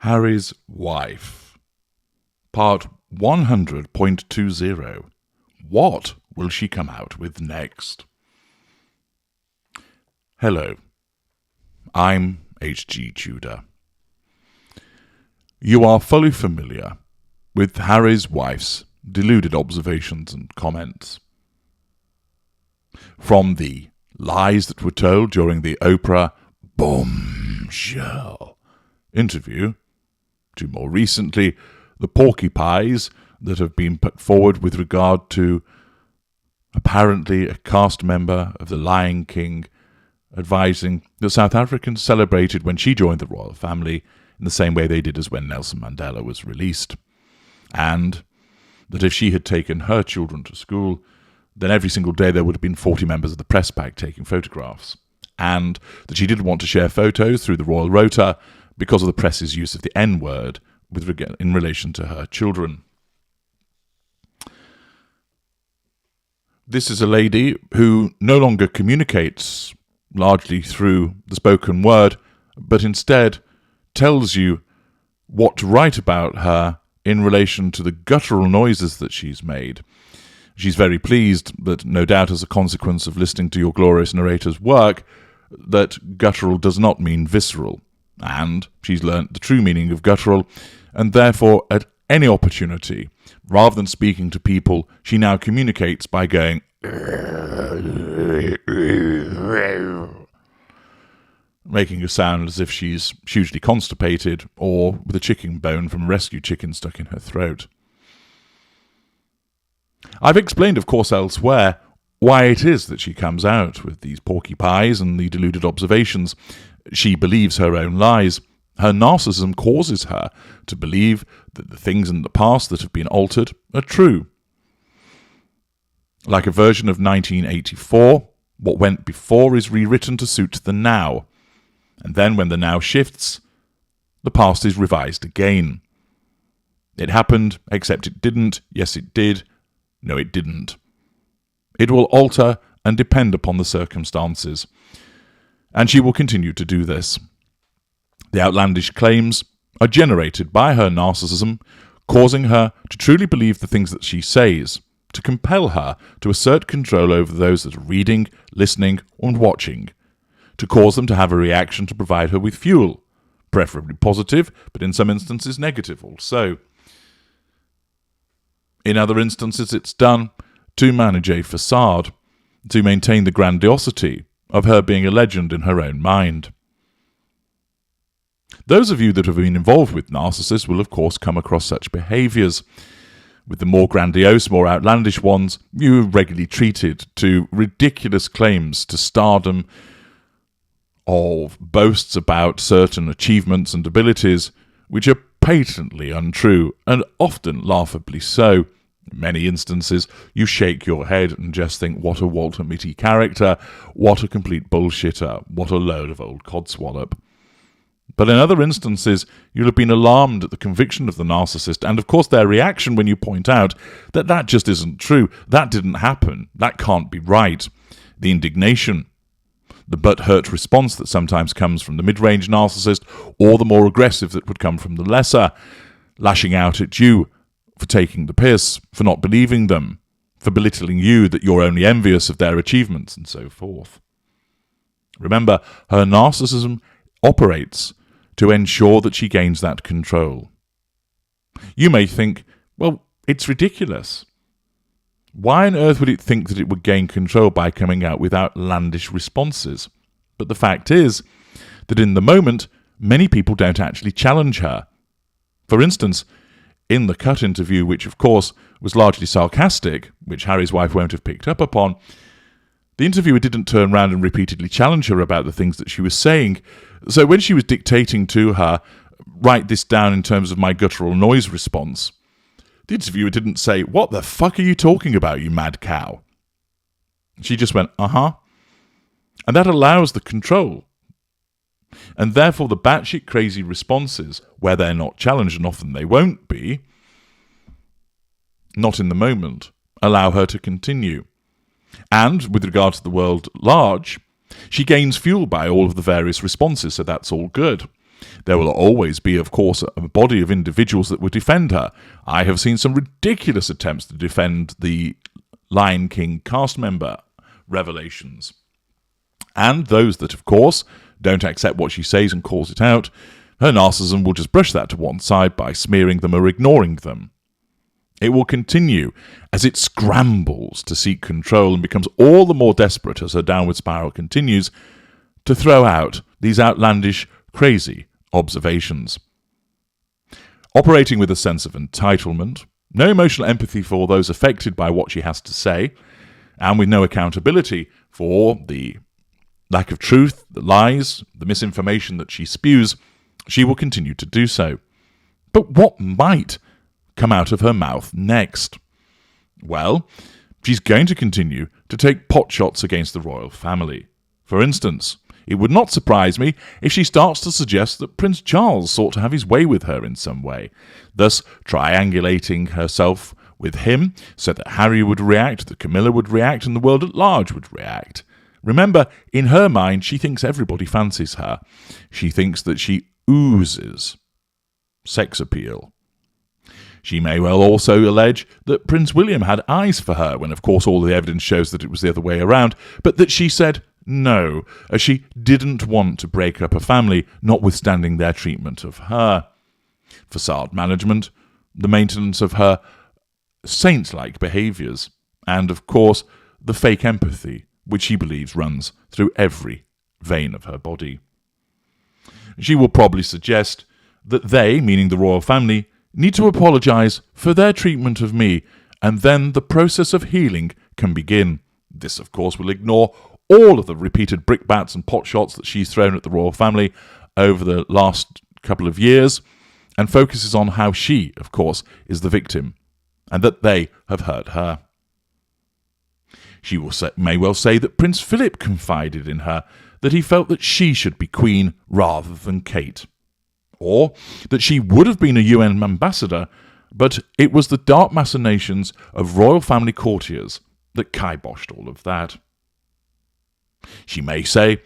Harry's wife. Part 100.20. What will she come out with next? Hello, I'm H.G. Tudor. You are fully familiar with Harry's wife's deluded observations and comments. From the lies that were told during the Oprah bombshell interview, to more recently the porcupines that have been put forward with regard to apparently a cast member of The Lion King advising that South Africans celebrated when she joined the royal family in the same way they did as when Nelson Mandela was released, and that if she had taken her children to school, then every single day there would have been 40 members of the press pack taking photographs, and that she didn't want to share photos through the royal rota because of the press's use of the N-word in relation to her children. This is a lady who no longer communicates largely through the spoken word, but instead tells you what to write about her in relation to the guttural noises that she's made. She's very pleased that, no doubt as a consequence of listening to your glorious narrator's work, that guttural does not mean visceral, and she's learnt the true meaning of guttural, and therefore at any opportunity, rather than speaking to people, she now communicates by going making a sound as if she's hugely constipated or with a chicken bone from a rescue chicken stuck in her throat. I've explained, of course, elsewhere why it is that she comes out with these porcupines and the deluded observations. She believes her own lies. Her narcissism causes her to believe that the things in the past that have been altered are true. Like a version of 1984, what went before is rewritten to suit the now. And then when the now shifts, the past is revised again. It happened, except it didn't. Yes, it did. No, it didn't. It will alter and depend upon the circumstances. And she will continue to do this. The outlandish claims are generated by her narcissism, causing her to truly believe the things that she says, to compel her to assert control over those that are reading, listening, and watching, to cause them to have a reaction to provide her with fuel, preferably positive, but in some instances negative also. In other instances, it's done to manage a facade, to maintain the grandiosity of her being a legend in her own mind. Those of you that have been involved with narcissists will, of course, come across such behaviours. With the more grandiose, more outlandish ones, you are regularly treated to ridiculous claims to stardom, of boasts about certain achievements and abilities which are patently untrue and often laughably so. In many instances, you shake your head and just think, what a Walter Mitty character, what a complete bullshitter, what a load of old codswallop. But in other instances, you'll have been alarmed at the conviction of the narcissist, and of course their reaction when you point out that that just isn't true, that didn't happen, that can't be right. The indignation, the but-hurt response that sometimes comes from the mid-range narcissist, or the more aggressive that would come from the lesser, lashing out at you for taking the piss, for not believing them, for belittling you that you're only envious of their achievements, and so forth. Remember, her narcissism operates to ensure that she gains that control. You may think, well, it's ridiculous. Why on earth would it think that it would gain control by coming out with outlandish responses? But the fact is that in the moment, many people don't actually challenge her. For instance, in the Cut interview, which of course was largely sarcastic, which Harry's wife won't have picked up upon, the interviewer didn't turn round and repeatedly challenge her about the things that she was saying. So when she was dictating to her, write this down in terms of my guttural noise response, the interviewer didn't say, what the fuck are you talking about, you mad cow? She just went, uh-huh. And that allows the control. And therefore the batshit crazy responses, where they're not challenged, and often they won't be, not in the moment, allow her to continue. And, with regard to the world at large, she gains fuel by all of the various responses, so that's all good. There will always be, of course, a body of individuals that would defend her. I have seen some ridiculous attempts to defend the Lion King cast member revelations. And those that, of course, don't accept what she says and calls it out, her narcissism will just brush that to one side by smearing them or ignoring them. It will continue as it scrambles to seek control and becomes all the more desperate as her downward spiral continues to throw out these outlandish, crazy observations. Operating with a sense of entitlement, no emotional empathy for those affected by what she has to say, and with no accountability for the lack of truth, the lies, the misinformation that she spews, she will continue to do so. But what might come out of her mouth next? Well, she's going to continue to take potshots against the royal family. For instance, it would not surprise me if she starts to suggest that Prince Charles sought to have his way with her in some way, thus triangulating herself with him so that Harry would react, that Camilla would react, and the world at large would react. Remember, in her mind, she thinks everybody fancies her. She thinks that she oozes sex appeal. She may well also allege that Prince William had eyes for her, when of course all the evidence shows that it was the other way around, but that she said no, as she didn't want to break up a family, notwithstanding their treatment of her. Facade management, the maintenance of her saint-like behaviours, and of course the fake empathy, which she believes runs through every vein of her body. She will probably suggest that they, meaning the royal family, need to apologise for their treatment of me, and then the process of healing can begin. This, of course, will ignore all of the repeated brickbats and potshots that she's thrown at the royal family over the last couple of years, and focuses on how she, of course, is the victim, and that they have hurt her. She may well say that Prince Philip confided in her that he felt that she should be queen rather than Kate, or that she would have been a UN ambassador, but it was the dark machinations of royal family courtiers that kiboshed all of that. She may say,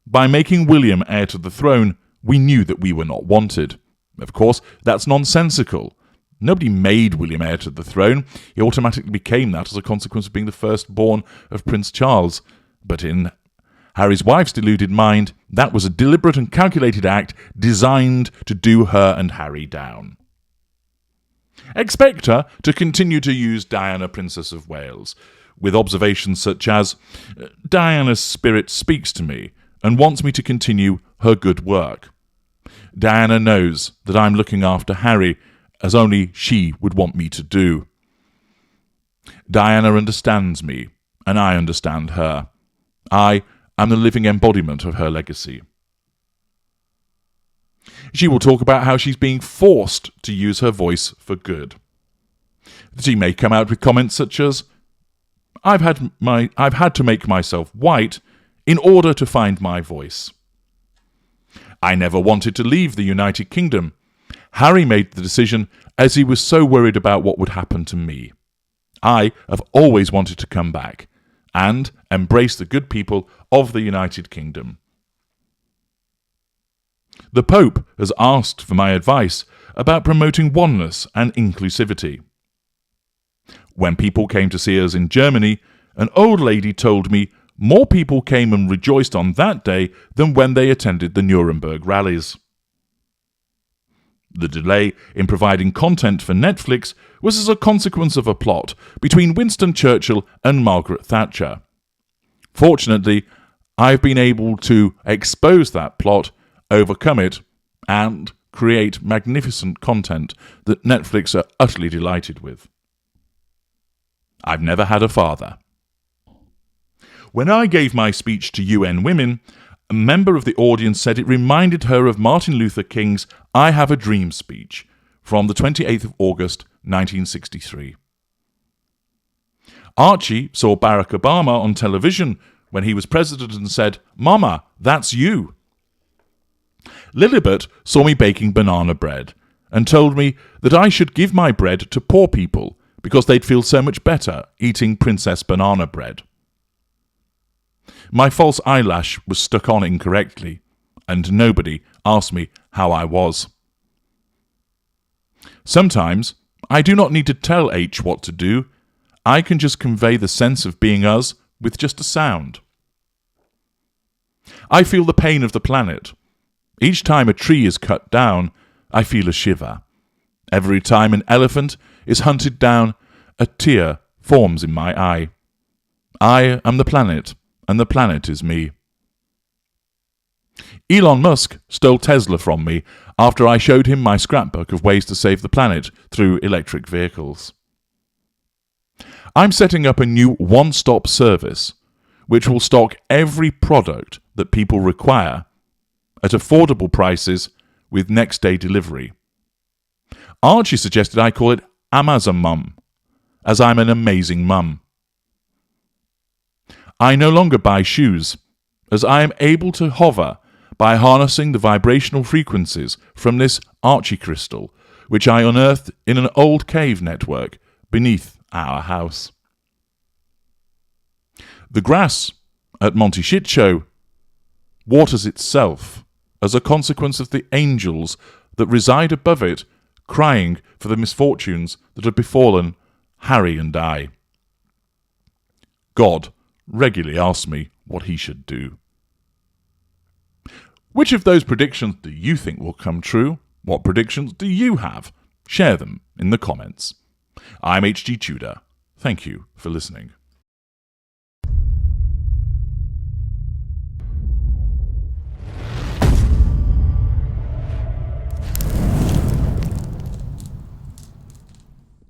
by making William heir to the throne, we knew that we were not wanted. Of course, that's nonsensical. Nobody made William heir to the throne. He automatically became that as a consequence of being the firstborn of Prince Charles. But in Harry's wife's deluded mind, that was a deliberate and calculated act designed to do her and Harry down. Expect her to continue to use Diana, Princess of Wales, with observations such as, Diana's spirit speaks to me and wants me to continue her good work. Diana knows that I'm looking after Harry as only she would want me to do. Diana understands me, and I understand her. I am the living embodiment of her legacy. She will talk about how she's being forced to use her voice for good. She may come out with comments such as, I've had to make myself white in order to find my voice. I never wanted to leave the United Kingdom. Harry made the decision as he was so worried about what would happen to me. I have always wanted to come back and embrace the good people of the United Kingdom. The Pope has asked for my advice about promoting oneness and inclusivity. When people came to see us in Germany, an old lady told me more people came and rejoiced on that day than when they attended the Nuremberg rallies. The delay in providing content for Netflix was as a consequence of a plot between Winston Churchill and Margaret Thatcher. Fortunately, I've been able to expose that plot, overcome it, and create magnificent content that Netflix are utterly delighted with. I've never had a father. When I gave my speech to UN Women, a member of the audience said it reminded her of Martin Luther King's I Have a Dream speech from the 28th of August 1963. Archie saw Barack Obama on television when he was president and said, Mama, that's you. Lilibet saw me baking banana bread and told me that I should give my bread to poor people because they'd feel so much better eating Princess Banana bread. My false eyelash was stuck on incorrectly, and nobody asked me how I was. Sometimes I do not need to tell H what to do. I can just convey the sense of being us with just a sound. I feel the pain of the planet. Each time a tree is cut down, I feel a shiver. Every time an elephant is hunted down, a tear forms in my eye. I am the planet, and the planet is me. Elon Musk stole Tesla from me after I showed him my scrapbook of ways to save the planet through electric vehicles. I'm setting up a new one-stop service which will stock every product that people require at affordable prices with next-day delivery. Archie suggested I call it Amazon Mum, as I'm an amazing mum. I no longer buy shoes, as I am able to hover by harnessing the vibrational frequencies from this Archie crystal, which I unearthed in an old cave network beneath our house. The grass at Monty Shit Show waters itself as a consequence of the angels that reside above it, crying for the misfortunes that have befallen Harry and I. God regularly asks me what he should do. Which of those predictions do you think will come true? What predictions do you have? Share them in the comments. I'm H.G. Tudor. Thank you for listening.